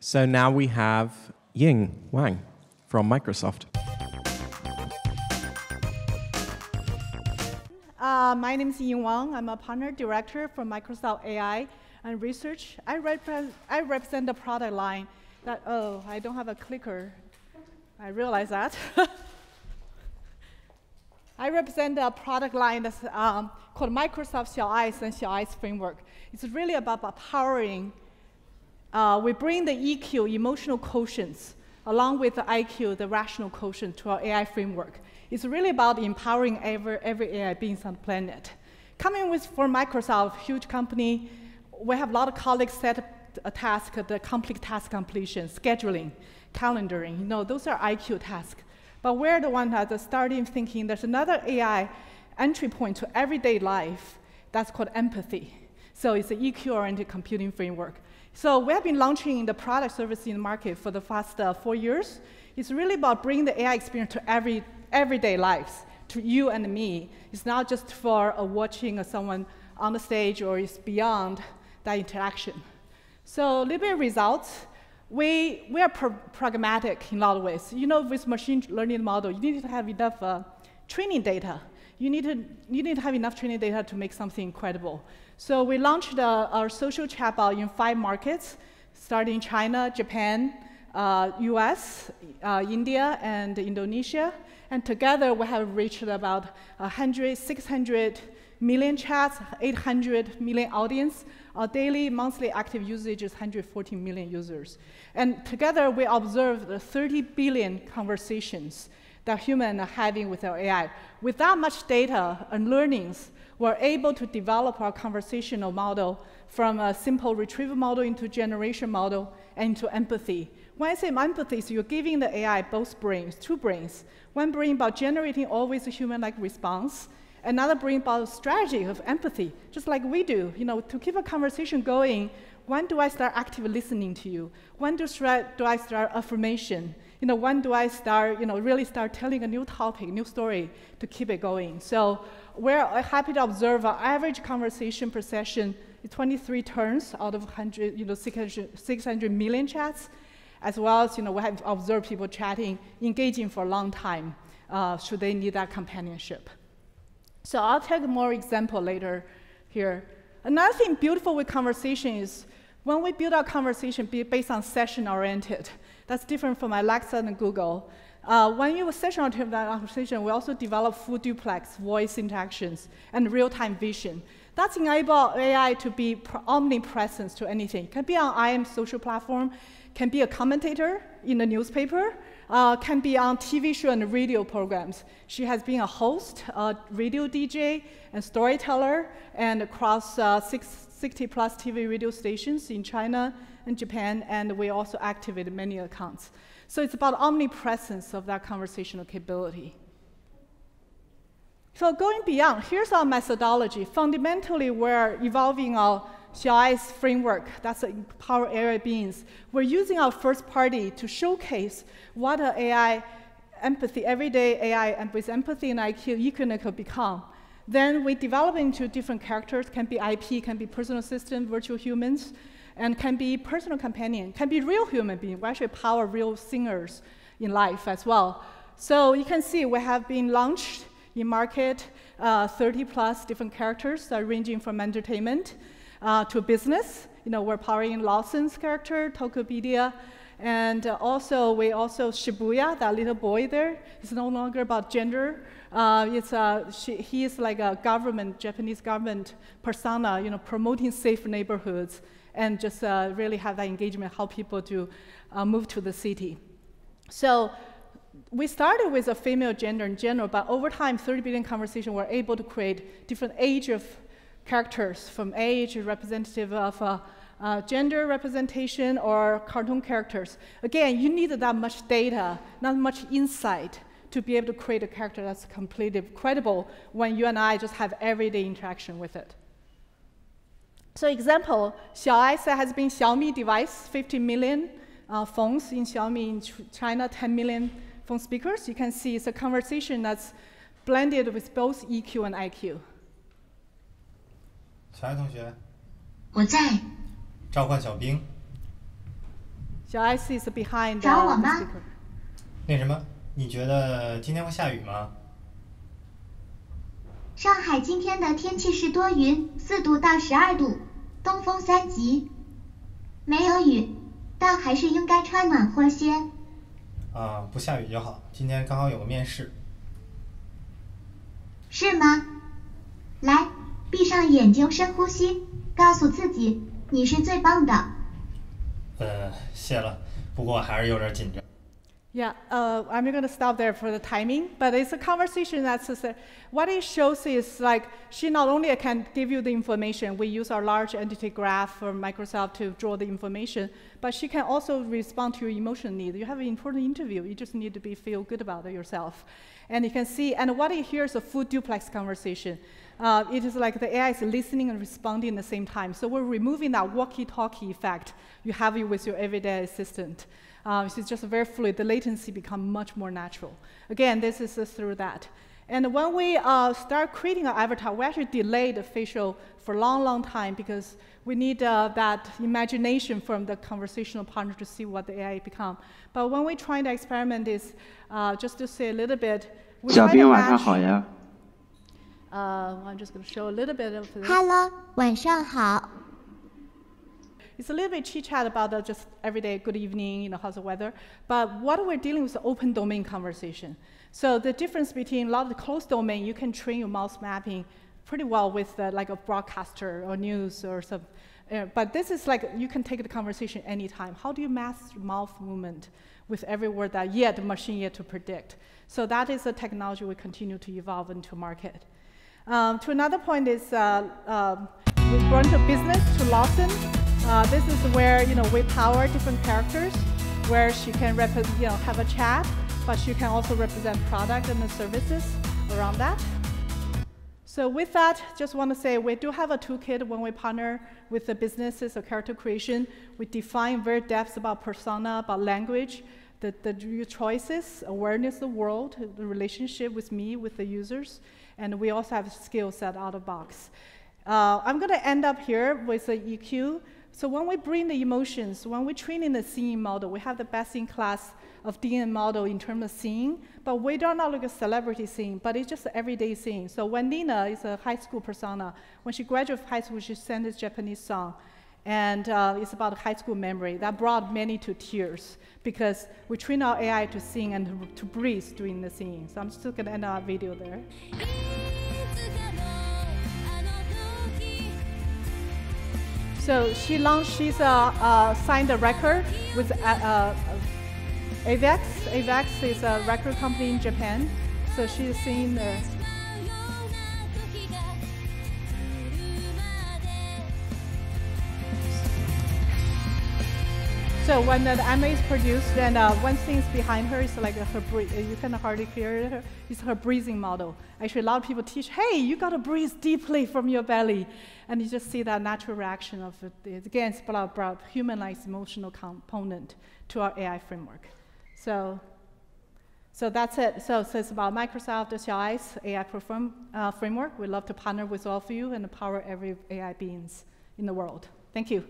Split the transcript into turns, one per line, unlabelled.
So now we have Ying Wang from Microsoft.
My name is Ying Wang. I'm a partner director for Microsoft AI and Research. I represent the product line that, oh, I don't have a clicker. I realize that. I represent a product line that's called Microsoft Xiaoice and Xiaoice Framework. It's really about powering. We bring the EQ, emotional quotients, along with the IQ, the rational quotient, to our AI framework. It's really about empowering every AI beings on the planet. Coming from Microsoft, huge company, we have a lot of colleagues set a task, the complete task completion, scheduling, calendaring. You know, those are IQ tasks. But we're the one that are starting thinking there's another AI entry point to everyday life that's called empathy. So it's an EQ-oriented computing framework. So we have been launching the product service in the market for the past 4 years. It's really about bringing the AI experience to everyday lives, to you and me. It's not just for watching someone on the stage, or it's beyond that interaction. So a little bit of results. We are pragmatic in a lot of ways. You know, with machine learning model, you need to have enough training data. You need to have enough training data to make something incredible. So we launched our social chatbot in 5 markets, starting China, Japan, US, India, and Indonesia. And together, we have reached about 600 million chats, 800 million audience. Our daily, monthly active usage is 140 million users. And together, we observed 30 billion conversations that humans are having with our AI. With that much data and learnings, we're able to develop our conversational model from a simple retrieval model into generation model and into empathy. When I say empathy, so you're giving the AI both brains, 2 brains. One brain about generating always a human-like response, another brain about strategy of empathy, just like we do. You know, to keep a conversation going, when do I start actively listening to you? When do I start affirmation? You know, when do I start, really start telling a new topic, new story to keep it going? So we're happy to observe our average conversation per session is 23 turns out of 600 million chats, as well as, we have observed people chatting, engaging for a long time, should they need that companionship. So I'll take more example later here. Another thing beautiful with conversation is when we build our conversation based on session-oriented. That's different from Alexa and Google. When you session-oriented conversation, we also develop full duplex voice interactions and real-time vision. That's enable AI to be omnipresent to anything. Can be on IM social platform, can be a commentator in the newspaper, can be on TV show and radio programs. She has been a host, a radio DJ, and storyteller, and across 60+ TV radio stations in China and Japan, and we also activated many accounts. So it's about omnipresence of that conversational capability. So going beyond, here's our methodology. Fundamentally, we're evolving our Xiaoice framework, that's empower AI beings. We're using our first party to showcase what an AI empathy, everyday AI and with empathy and IQ could become. Then we develop into different characters, can be IP, can be personal assistant, virtual humans, and can be personal companion, can be real human being. We actually power real singers in life as well. So you can see we have been launched in market 30+ different characters ranging from entertainment to business. We're powering Lawson's character, Tokopedia, and we also Shibuya, that little boy there. It's no longer about gender. He is like a Japanese government persona, promoting safe neighborhoods and just really have that engagement, how people to move to the city. So we started with a female gender in general, but over time, 30 billion conversations, we're able to create different age of characters, from age representative of gender representation or cartoon characters. Again, you need that much data, not much insight to be able to create a character that's completely credible when you and I just have everyday interaction with it. So example, Xiaoice has been Xiaomi device, 50 million phones in Xiaomi in China, 10 million phone speakers. You can see it's a conversation that's blended with both EQ and IQ.
小爱同学，
我在。
召唤小兵。
Xiaoice is behind the
找我吗？
speaker.
那什么，你觉得今天会下雨吗？
上海今天的天气是多云，4度到12度，东风3级，没有雨，但还是应该穿暖和些。
啊，不下雨就好。今天刚好有个面试。
是吗？来，闭上眼睛，深呼吸，告诉自己你是最棒的。
谢了，不过还是有点紧张。
Yeah, I'm going to stop there for the timing, but it's a conversation that's what it shows is like she not only can give you the information, we use our large entity graph from Microsoft to draw the information, but she can also respond to your emotional need. You have an important interview, you just need to feel good about it yourself. And you can see, and what it here is a full duplex conversation. It is like the AI is listening and responding at the same time. So we're removing that walkie-talkie effect you have with your everyday assistant. It's just very fluid. The latency becomes much more natural. Again, this is through that. And when we start creating an avatar, we actually delay the facial for a long, long time because we need that imagination from the conversational partner to see what the AI become. But when we try to experiment is, just to say a little bit, we try to match. I'm just going to show a little bit of this.
Hello， 晚上好。
It's a little bit chit-chat about just everyday good evening, how's the weather. But what we're dealing with is open domain conversation. So the difference between a lot of the closed domain, you can train your mouse mapping pretty well with like a broadcaster or news or some. But this is like you can take the conversation anytime. How do you master mouth movement with every word that the machine yet to predict? So that is a technology we continue to evolve into market. To another point is we're going to business to Lawson. This is where we power different characters, where she can have a chat, but she can also represent product and the services around that. So with that, just want to say we do have a toolkit when we partner with the businesses or character creation. We define very depths about persona, about language, the choices, awareness of the world, the relationship with me, with the users, and we also have skill set out of box. I'm going to end up here with the EQ. So when we bring the emotions, when we train in the singing model, we have the best-in-class of DNA model in terms of singing, but we don't look at celebrity singing, but it's just everyday singing. So when Nina is a high school persona, when she graduated high school, she sang this Japanese song, and it's about a high school memory. That brought many to tears because we train our AI to sing and to breathe during the singing. So I'm still going to end our video there. So she's signed a record with Avex. Avex is a record company in Japan. So she's singing there. So when the anime is produced, then one thing is behind her is like her breathing. You can hardly hear her. It's her breathing model. Actually, a lot of people teach, hey, you got to breathe deeply from your belly. And you just see that natural reaction of it. Again, it's about humanized emotional component to our AI framework. So that's it. So it's about Microsoft, the Xiaoice AI framework. We love to partner with all of you and empower every AI beings in the world. Thank you.